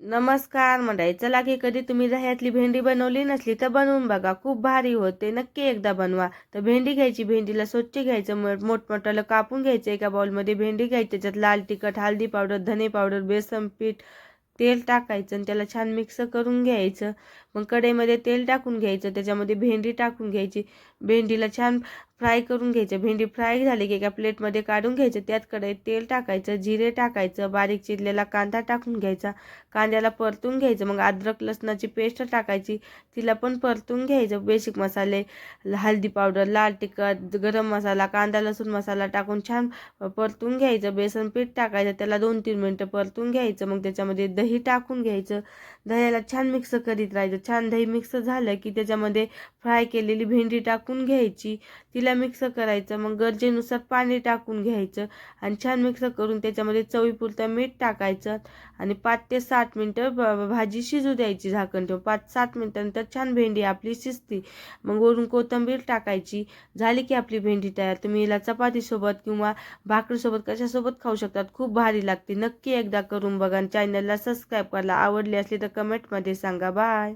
नमस्कार मंडळी, चला की कधी तुम्ही दह्यातली भेंडी बनवली नसली तर बनवून बघा, खूप भारी होते. नक्की एकदा बनवा. तर भेंडी घ्यायची, भेंडीला स्वच्छ घ्यायचं, मोठमोठ्याला कापून घ्यायचं. एका बाउलमध्ये भेंडी घ्यायची, त्याच्यात लाल तिखट, हळदी पावडर, धने पावडर, बेसन पीठ, तेल टाकायचं आणि त्याला छान मिक्स करून घ्यायचं. मग कढईमध्ये तेल टाकून घ्यायचं, त्याच्यामध्ये भेंडी टाकून घ्यायची. भेंडीला छान फ्राय करून घ्यायचं. भेंडी फ्राय झाली की एका प्लेटमध्ये काढून घ्यायचं. त्यात कढईत तेल टाकायचं, जिरे टाकायचं, बारीक चिरलेला कांदा टाकून घ्यायचा. कांद्याला परतून घ्यायचं. मग अद्रक लसणाची पेस्ट टाकायची, तिला पण परतून घ्यायचं. बेसिक मसाले, हळदी पावडर, लाल तिखट, गरम मसाला, कांदा लसूण मसाला टाकून छान परतून घ्यायचं. बेसन पीठ टाकायचं, त्याला 2-3 मिनटं परतून घ्यायचं. मग त्याच्यामध्ये दही टाकून घ्यायचं. दह्याला छान मिक्स करीत राहायचं. छान दही मिक्स झालं की त्याच्यामध्ये फ्राय केलेली भेंडी टाकून घ्यायची, तिला मिक्स करायचं. मग गरजेनुसार पाणी टाकून घ्यायचं आणि छान मिक्स करून त्याच्यामध्ये चवीपुरतं मीठ टाकायचं आणि 5 ते 7 मिनटं भाजी शिजू द्यायची झाकण ठेवून. 5-7 मिनटानंतर छान भेंडी आपली शिजती. मग वरून कोथिंबीर टाकायची. झाली की आपली भेंडी तयार. तुम्ही हिला चपातीसोबत किंवा भाकरीसोबत कशासोबत खाऊ शकतात. खूप भारी लागते. नक्की एकदा करून बघा आणि चॅनलला सबस्क्राईब करायला आवडली असली तर कमेंटमध्ये सांगा. बाय.